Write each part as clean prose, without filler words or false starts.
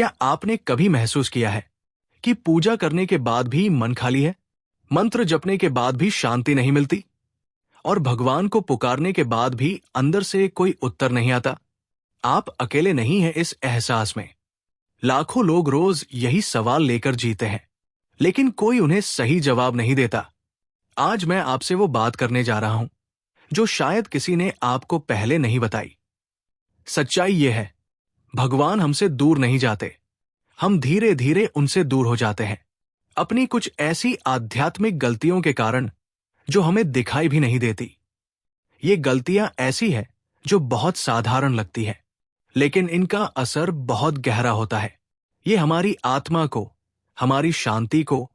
क्या आपने कभी महसूस किया है कि पूजा करने के बाद भी मन खाली है, मंत्र जपने के बाद भी शांति नहीं मिलती, और भगवान को पुकारने के बाद भी अंदर से कोई उत्तर नहीं आता? आप अकेले नहीं हैं इस एहसास में। लाखों लोग रोज यही सवाल लेकर जीते हैं, लेकिन कोई उन्हें सही जवाब नहीं देता। आज मैं आपसे वो बात करने जा रहा हूं जो शायद किसी ने आपको पहले नहीं बताई। सच्चाई ये है, भगवान हमसे दूर नहीं जाते, हम धीरे धीरे उनसे दूर हो जाते हैं, अपनी कुछ ऐसी आध्यात्मिक गलतियों के कारण जो हमें दिखाई भी नहीं देती। ये गलतियां ऐसी है जो बहुत साधारण लगती है, लेकिन इनका असर बहुत गहरा होता है। ये हमारी आत्मा को, हमारी शांति को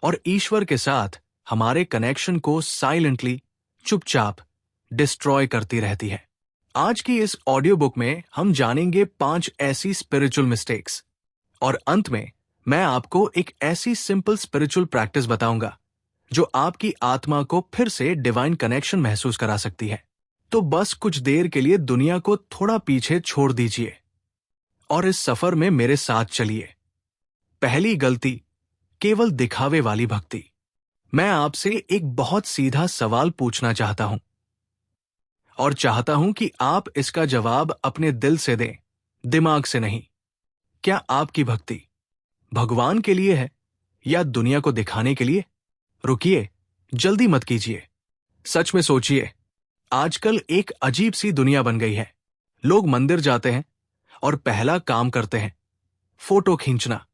और ईश्वर के साथ हमारे कनेक्शन को साइलेंटली, चुपचाप डिस्ट्रॉय करती रहती है। आज की इस ऑडियो बुक में हम जानेंगे 5 ऐसी स्पिरिचुअल मिस्टेक्स, और अंत में मैं आपको एक ऐसी सिंपल स्पिरिचुअल प्रैक्टिस बताऊंगा जो आपकी आत्मा को फिर से डिवाइन कनेक्शन महसूस करा सकती है। तो बस कुछ देर के लिए दुनिया को थोड़ा पीछे छोड़ दीजिए और इस सफर में मेरे साथ चलिए। पहली गलती, केवल दिखावे वाली भक्ति। मैं आपसे एक बहुत सीधा सवाल पूछना चाहता हूं, और चाहता हूं कि आप इसका जवाब अपने दिल से दें, दिमाग से नहीं। क्या आपकी भक्ति भगवान के लिए है या दुनिया को दिखाने के लिए? रुकिए, जल्दी मत कीजिए। सच में सोचिए, आजकल एक अजीब सी दुनिया बन गई है। लोग मंदिर जाते हैं और पहला काम करते हैं फोटो खींचना।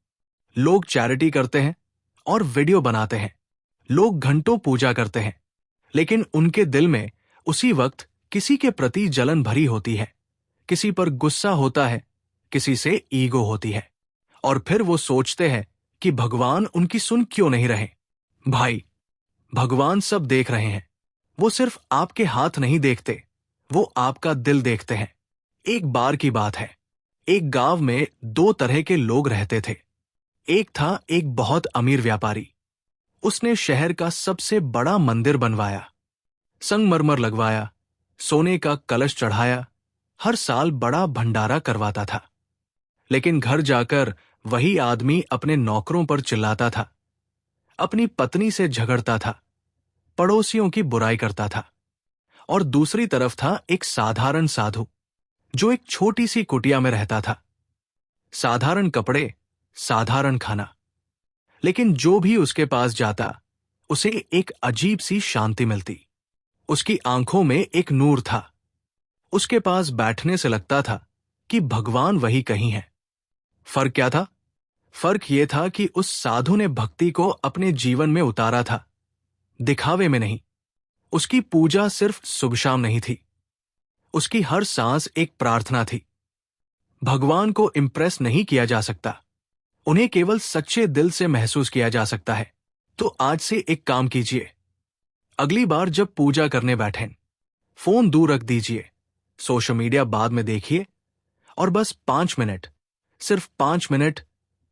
लोग चैरिटी करते हैं और वीडियो बनाते हैं। लोग घंटों पूजा करते हैं, लेकिन उनके दिल में उसी वक्त किसी के प्रति जलन भरी होती है, किसी पर गुस्सा होता है, किसी से ईगो होती है, और फिर वो सोचते हैं कि भगवान उनकी सुन क्यों नहीं रहे। भाई, भगवान सब देख रहे हैं। वो सिर्फ आपके हाथ नहीं देखते, वो आपका दिल देखते हैं। एक बार की बात है, एक गांव में 2 तरह के लोग रहते थे। एक था एक बहुत अमीर व्यापारी। उसने शहर का सबसे बड़ा मंदिर बनवाया, संगमरमर लगवाया, सोने का कलश चढ़ाया, हर साल बड़ा भंडारा करवाता था। लेकिन घर जाकर वही आदमी अपने नौकरों पर चिल्लाता था, अपनी पत्नी से झगड़ता था, पड़ोसियों की बुराई करता था। और दूसरी तरफ था एक साधारण साधु जो एक छोटी सी कुटिया में रहता था। साधारण कपड़े, साधारण खाना, लेकिन जो भी उसके पास जाता उसे एक अजीब सी शांति मिलती। उसकी आंखों में एक नूर था। उसके पास बैठने से लगता था कि भगवान वही कहीं है। फर्क क्या था? फर्क यह था कि उस साधु ने भक्ति को अपने जीवन में उतारा था, दिखावे में नहीं। उसकी पूजा सिर्फ सुबह शाम नहीं थी, उसकी हर सांस एक प्रार्थना थी। भगवान को इंप्रेस नहीं किया जा सकता, उन्हें केवल सच्चे दिल से महसूस किया जा सकता है। तो आज से एक काम कीजिए, अगली बार जब पूजा करने बैठें, फोन दूर रख दीजिए, सोशल मीडिया बाद में देखिए, और बस 5 मिनट, सिर्फ 5 मिनट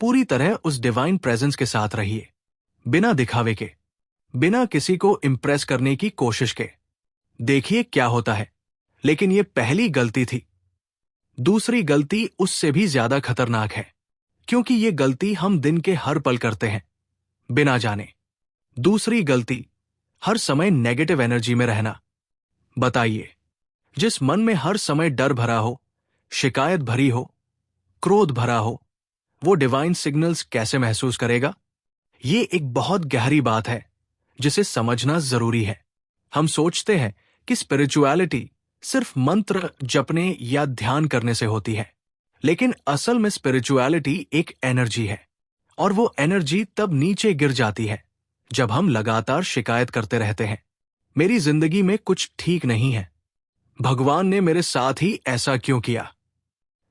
पूरी तरह उस डिवाइन प्रेजेंस के साथ रहिए, बिना दिखावे के, बिना किसी को इंप्रेस करने की कोशिश के। देखिए क्या होता है। लेकिन यह पहली गलती थी। दूसरी गलती उससे भी ज्यादा खतरनाक है, क्योंकि यह गलती हम दिन के हर पल करते हैं, बिना जाने। दूसरी गलती, हर समय नेगेटिव एनर्जी में रहना। बताइए, जिस मन में हर समय डर भरा हो, शिकायत भरी हो, क्रोध भरा हो, वो डिवाइन सिग्नल्स कैसे महसूस करेगा? ये एक बहुत गहरी बात है जिसे समझना जरूरी है। हम सोचते हैं कि स्पिरिचुअलिटी सिर्फ मंत्र जपने या ध्यान करने से होती है, लेकिन असल में स्पिरिचुअलिटी एक एनर्जी है, और वो एनर्जी तब नीचे गिर जाती है जब हम लगातार शिकायत करते रहते हैं, मेरी जिंदगी में कुछ ठीक नहीं है, भगवान ने मेरे साथ ही ऐसा क्यों किया,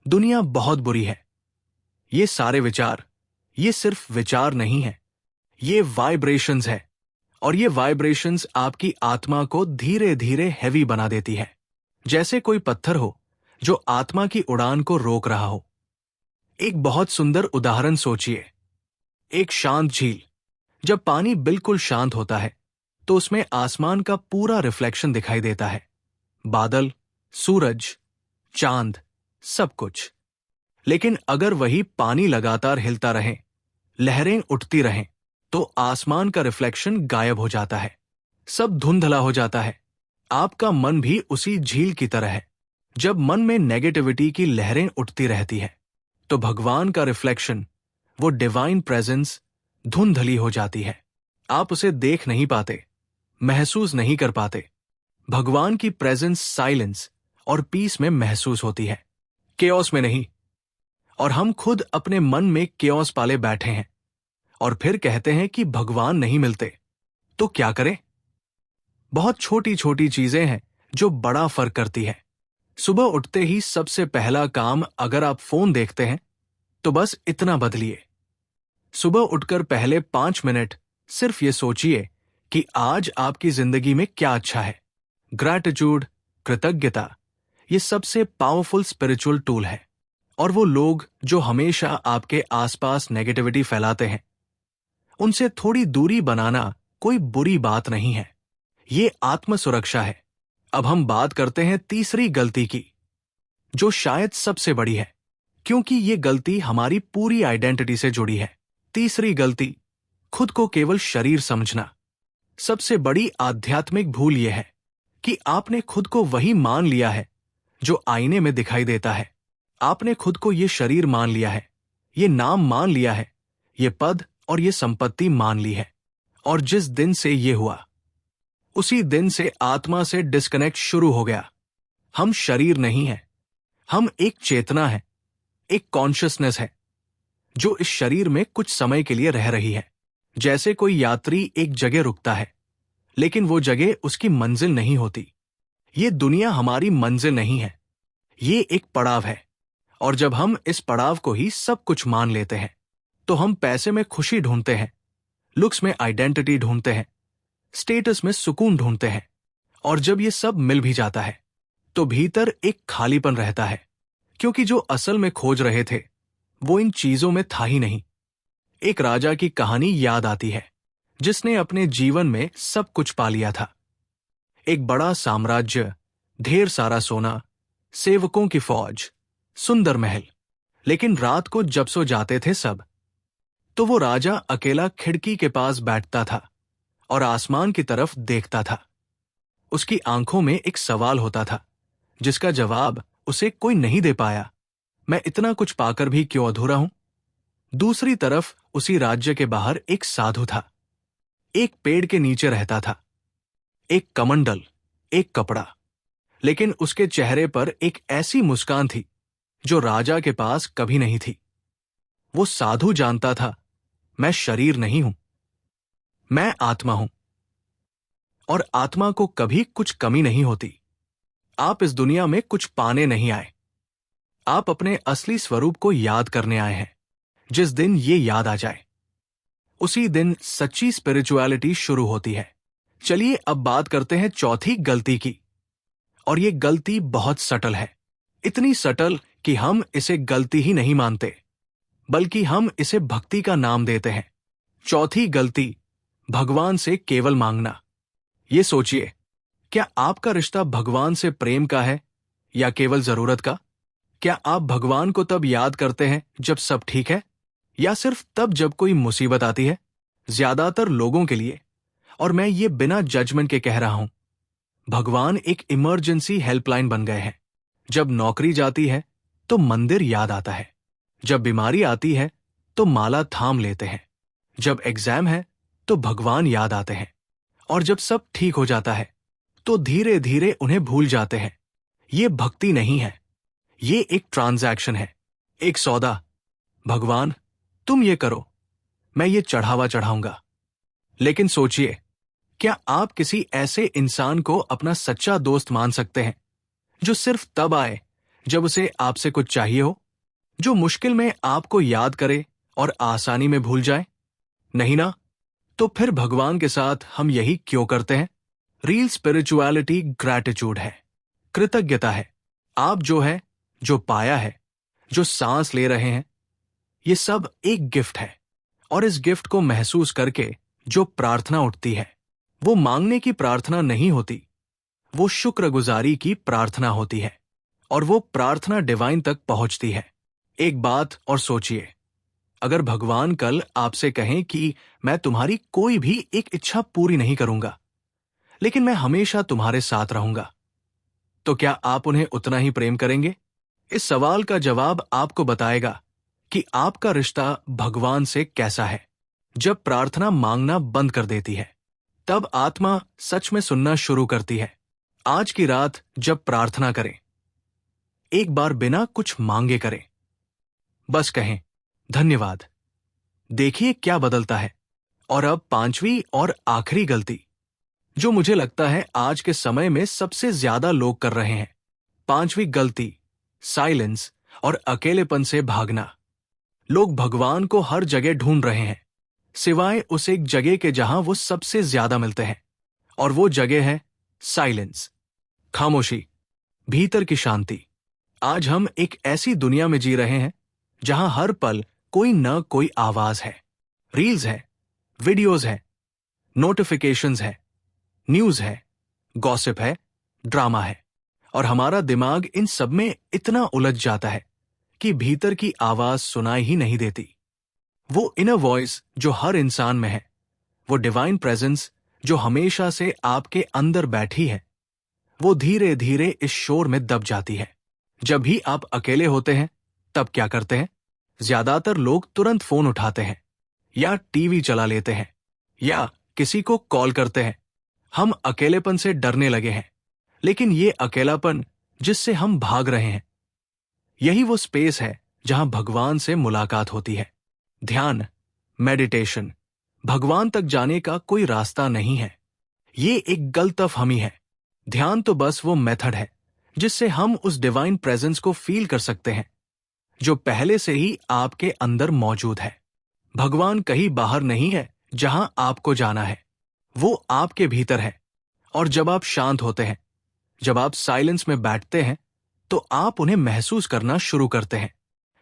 दुनिया बहुत बुरी है। ये सारे विचार, ये सिर्फ विचार नहीं है, ये वाइब्रेशंस है, और ये वाइब्रेशंस आपकी आत्मा को धीरे धीरे हैवी बना देती है, जैसे कोई पत्थर हो जो आत्मा की उड़ान को रोक रहा हो। एक बहुत सुंदर उदाहरण सोचिए, एक शांत झील। जब पानी बिल्कुल शांत होता है तो उसमें आसमान का पूरा रिफ्लेक्शन दिखाई देता है, बादल, सूरज, चांद, सब कुछ। लेकिन अगर वही पानी लगातार हिलता रहे, लहरें उठती रहें, तो आसमान का रिफ्लेक्शन गायब हो जाता है, सब धुंधला हो जाता है। आपका मन भी उसी झील की तरह है। जब मन में नेगेटिविटी की लहरें उठती रहती है, तो भगवान का रिफ्लेक्शन, वो डिवाइन प्रेजेंस, धुंधली हो जाती है। आप उसे देख नहीं पाते, महसूस नहीं कर पाते। भगवान की प्रेजेंस साइलेंस और पीस में महसूस होती है, केओस में नहीं। और हम खुद अपने मन में केओस पाले बैठे हैं और फिर कहते हैं कि भगवान नहीं मिलते। तो क्या करें? बहुत छोटी छोटी चीजें हैं जो बड़ा फर्क करती है। सुबह उठते ही सबसे पहला काम, अगर आप फोन देखते हैं तो बस इतना बदलिए। सुबह उठकर पहले 5 मिनट सिर्फ ये सोचिए कि आज आपकी जिंदगी में क्या अच्छा है। ग्रैटिट्यूड, कृतज्ञता, ये सबसे पावरफुल स्पिरिचुअल टूल है। और वो लोग जो हमेशा आपके आसपास नेगेटिविटी फैलाते हैं, उनसे थोड़ी दूरी बनाना कोई बुरी बात नहीं है, ये आत्म सुरक्षा है। अब हम बात करते हैं तीसरी गलती की, जो शायद सबसे बड़ी है, क्योंकि ये गलती हमारी पूरी आइडेंटिटी से जुड़ी है। तीसरी गलती, खुद को केवल शरीर समझना। सबसे बड़ी आध्यात्मिक भूल यह है कि आपने खुद को वही मान लिया है जो आईने में दिखाई देता है। आपने खुद को ये शरीर मान लिया है, ये नाम मान लिया है, ये पद और ये संपत्ति मान ली है। और जिस दिन से ये हुआ, उसी दिन से आत्मा से डिस्कनेक्ट शुरू हो गया। हम शरीर नहीं हैं, हम एक चेतना है, एक कॉन्शियसनेस है, जो इस शरीर में कुछ समय के लिए रह रही है। जैसे कोई यात्री एक जगह रुकता है, लेकिन वो जगह उसकी मंजिल नहीं होती। ये दुनिया हमारी मंजिल नहीं है, ये एक पड़ाव है। और जब हम इस पड़ाव को ही सब कुछ मान लेते हैं, तो हम पैसे में खुशी ढूंढते हैं, लुक्स में आइडेंटिटी ढूंढते हैं, स्टेटस में सुकून ढूंढते हैं। और जब ये सब मिल भी जाता है, तो भीतर एक खालीपन रहता है, क्योंकि जो असल में खोज रहे थे वो इन चीजों में था ही नहीं। एक राजा की कहानी याद आती है, जिसने अपने जीवन में सब कुछ पा लिया था। एक बड़ा साम्राज्य, ढेर सारा सोना, सेवकों की फौज, सुंदर महल। लेकिन रात को जब सो जाते थे सब, तो वो राजा अकेला खिड़की के पास बैठता था और आसमान की तरफ देखता था। उसकी आंखों में एक सवाल होता था, जिसका जवाब उसे कोई नहीं दे पाया। मैं इतना कुछ पाकर भी क्यों अधूरा हूं? दूसरी तरफ उसी राज्य के बाहर एक साधु था, एक पेड़ के नीचे रहता था, एक कमंडल, एक कपड़ा। लेकिन उसके चेहरे पर एक ऐसी मुस्कान थी जो राजा के पास कभी नहीं थी। वो साधु जानता था, मैं शरीर नहीं हूं, मैं आत्मा हूं। और आत्मा को कभी कुछ कमी नहीं होती। आप इस दुनिया में कुछ पाने नहीं आए, आप अपने असली स्वरूप को याद करने आए हैं। जिस दिन ये याद आ जाए, उसी दिन सच्ची स्पिरिचुअलिटी शुरू होती है। चलिए अब बात करते हैं चौथी गलती की। और ये गलती बहुत सटल है, इतनी सटल कि हम इसे गलती ही नहीं मानते, बल्कि हम इसे भक्ति का नाम देते हैं। चौथी गलती, भगवान से केवल मांगना। ये सोचिए, क्या आपका रिश्ता भगवान से प्रेम का है या केवल जरूरत का? क्या आप भगवान को तब याद करते हैं जब सब ठीक है, या सिर्फ तब जब कोई मुसीबत आती है? ज्यादातर लोगों के लिए, और मैं ये बिना जजमेंट के कह रहा हूं, भगवान एक इमरजेंसी हेल्पलाइन बन गए हैं। जब नौकरी जाती है तो मंदिर याद आता है, जब बीमारी आती है तो माला थाम लेते हैं, जब एग्जाम है तो भगवान याद आते हैं, और जब सब ठीक हो जाता है तो धीरे धीरे उन्हें भूल जाते हैं। ये भक्ति नहीं है, ये एक ट्रांजैक्शन है, एक सौदा। भगवान, तुम ये करो, मैं ये चढ़ावा चढ़ाऊंगा। लेकिन सोचिए, क्या आप किसी ऐसे इंसान को अपना सच्चा दोस्त मान सकते हैं जो सिर्फ तब आए जब उसे आपसे कुछ चाहिए हो, जो मुश्किल में आपको याद करे और आसानी में भूल जाए? नहीं ना? तो फिर भगवान के साथ हम यही क्यों करते हैं? रियल स्पिरिचुअलिटी ग्रैटिट्यूड है, कृतज्ञता है। आप जो है, जो पाया है, जो सांस ले रहे हैं, ये सब एक गिफ्ट है। और इस गिफ्ट को महसूस करके जो प्रार्थना उठती है, वो मांगने की प्रार्थना नहीं होती, वो शुक्रगुजारी की प्रार्थना होती है। और वो प्रार्थना डिवाइन तक पहुंचती है। एक बात और सोचिए, अगर भगवान कल आपसे कहें कि मैं तुम्हारी कोई भी एक इच्छा पूरी नहीं करूंगा, लेकिन मैं हमेशा तुम्हारे साथ रहूंगा, तो क्या आप उन्हें उतना ही प्रेम करेंगे? इस सवाल का जवाब आपको बताएगा कि आपका रिश्ता भगवान से कैसा है। जब प्रार्थना मांगना बंद कर देती है, तब आत्मा सच में सुनना शुरू करती है। आज की रात जब प्रार्थना करें, एक बार बिना कुछ मांगे करें। बस कहें, धन्यवाद। देखिए क्या बदलता है। और अब पांचवी और आखिरी गलती, जो मुझे लगता है आज के समय में सबसे ज्यादा लोग कर रहे हैं। पांचवी गलती, साइलेंस और अकेलेपन से भागना। लोग भगवान को हर जगह ढूंढ रहे हैं, सिवाय उस एक जगह के जहां वो सबसे ज्यादा मिलते हैं, और वो जगह है साइलेंस, खामोशी, भीतर की शांति। आज हम एक ऐसी दुनिया में जी रहे हैं जहां हर पल कोई न कोई आवाज है। रील्स है, वीडियोस है, नोटिफिकेशंस है, न्यूज है, गॉसिप है, ड्रामा है, और हमारा दिमाग इन सब में इतना उलझ जाता है कि भीतर की आवाज सुनाई ही नहीं देती। वो इनर वॉइस जो हर इंसान में है, वो डिवाइन प्रेजेंस जो हमेशा से आपके अंदर बैठी है, वो धीरे धीरे इस शोर में दब जाती है। जब भी आप अकेले होते हैं, तब क्या करते हैं? ज्यादातर लोग तुरंत फोन उठाते हैं, या टीवी चला लेते हैं, या किसी को कॉल करते हैं। हम अकेलेपन से डरने लगे हैं, लेकिन ये अकेलापन जिससे हम भाग रहे हैं, यही वो स्पेस है जहां भगवान से मुलाकात होती है। ध्यान, मेडिटेशन, भगवान तक जाने का कोई रास्ता नहीं है। ये एक गलतफहमी है। ध्यान तो बस वो मेथड है जिससे हम उस डिवाइन प्रेजेंस को फील कर सकते हैं जो पहले से ही आपके अंदर मौजूद है। भगवान कहीं बाहर नहीं है जहां आपको जाना है, वो आपके भीतर है। और जब आप शांत होते हैं, जब आप साइलेंस में बैठते हैं, तो आप उन्हें महसूस करना शुरू करते हैं।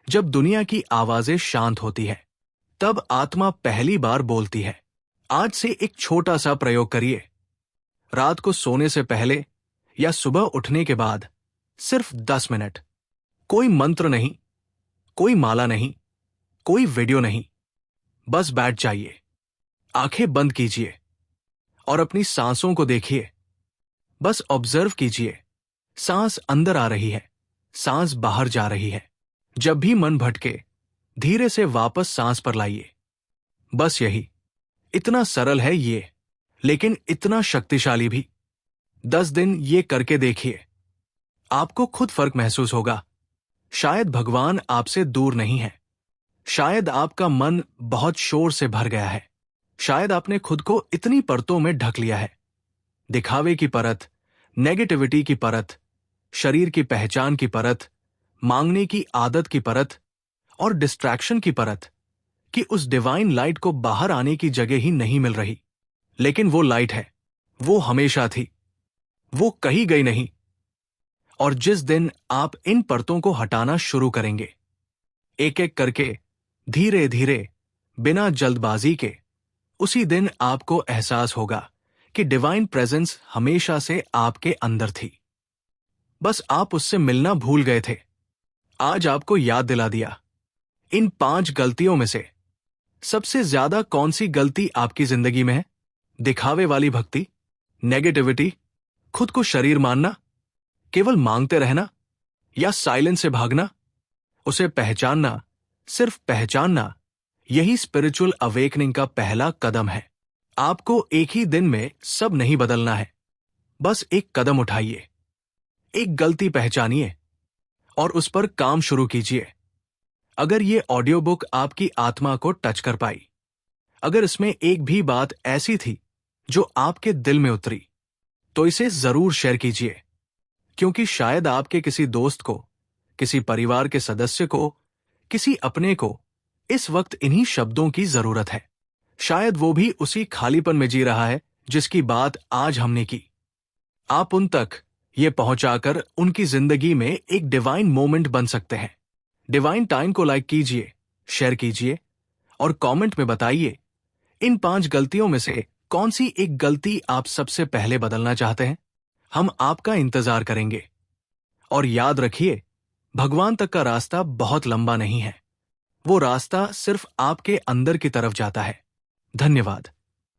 जब दुनिया की आवाजें शांत होती है, तब आत्मा पहली बार बोलती है। आज से एक छोटा सा प्रयोग करिए। रात को सोने से पहले या सुबह उठने के बाद सिर्फ 10 मिनट, कोई मंत्र नहीं, कोई माला नहीं, कोई वीडियो नहीं, बस बैठ जाइए, आंखें बंद कीजिए और अपनी सांसों को देखिए। बस ऑब्जर्व कीजिए, सांस अंदर आ रही है, सांस बाहर जा रही है। जब भी मन भटके, धीरे से वापस सांस पर लाइए। बस यही, इतना सरल है ये, लेकिन इतना शक्तिशाली भी। 10 दिन ये करके देखिए, आपको खुद फर्क महसूस होगा। शायद भगवान आपसे दूर नहीं है, शायद आपका मन बहुत शोर से भर गया है, शायद आपने खुद को इतनी परतों में ढक लिया है, दिखावे की परत, नेगेटिविटी की परत, शरीर की पहचान की परत, मांगने की आदत की परत और डिस्ट्रैक्शन की परत, कि उस डिवाइन लाइट को बाहर आने की जगह ही नहीं मिल रही। लेकिन वो लाइट है, वो हमेशा थी, वो कहीं गई नहीं। और जिस दिन आप इन परतों को हटाना शुरू करेंगे, एक एक करके, धीरे धीरे, बिना जल्दबाजी के, उसी दिन आपको एहसास होगा कि डिवाइन प्रेजेंस हमेशा से आपके अंदर थी, बस आप उससे मिलना भूल गए थे। आज आपको याद दिला दिया। इन 5 गलतियों में से सबसे ज्यादा कौन सी गलती आपकी जिंदगी में है? दिखावे वाली भक्ति, नेगेटिविटी, खुद को शरीर मानना, केवल मांगते रहना, या साइलेंस से भागना? उसे पहचानना, सिर्फ पहचानना, यही स्पिरिचुअल अवेकनिंग का पहला कदम है। आपको एक ही दिन में सब नहीं बदलना है, बस एक कदम उठाइए, एक गलती पहचानिए और उस पर काम शुरू कीजिए। अगर ये ऑडियो बुक आपकी आत्मा को टच कर पाई, अगर इसमें एक भी बात ऐसी थी जो आपके दिल में उतरी, तो इसे जरूर शेयर कीजिए, क्योंकि शायद आपके किसी दोस्त को, किसी परिवार के सदस्य को, किसी अपने को इस वक्त इन्हीं शब्दों की जरूरत है। शायद वो भी उसी खालीपन में जी रहा है जिसकी बात आज हमने की। आप उन तक ये पहुंचाकर उनकी जिंदगी में एक डिवाइन मोमेंट बन सकते हैं। डिवाइन टाइम को लाइक कीजिए, शेयर कीजिए और कमेंट में बताइए इन 5 गलतियों में से कौन सी एक गलती आप सबसे पहले बदलना चाहते हैं। हम आपका इंतजार करेंगे। और याद रखिए, भगवान तक का रास्ता बहुत लंबा नहीं है। वो रास्ता सिर्फ आपके अंदर की तरफ जाता है। धन्यवाद।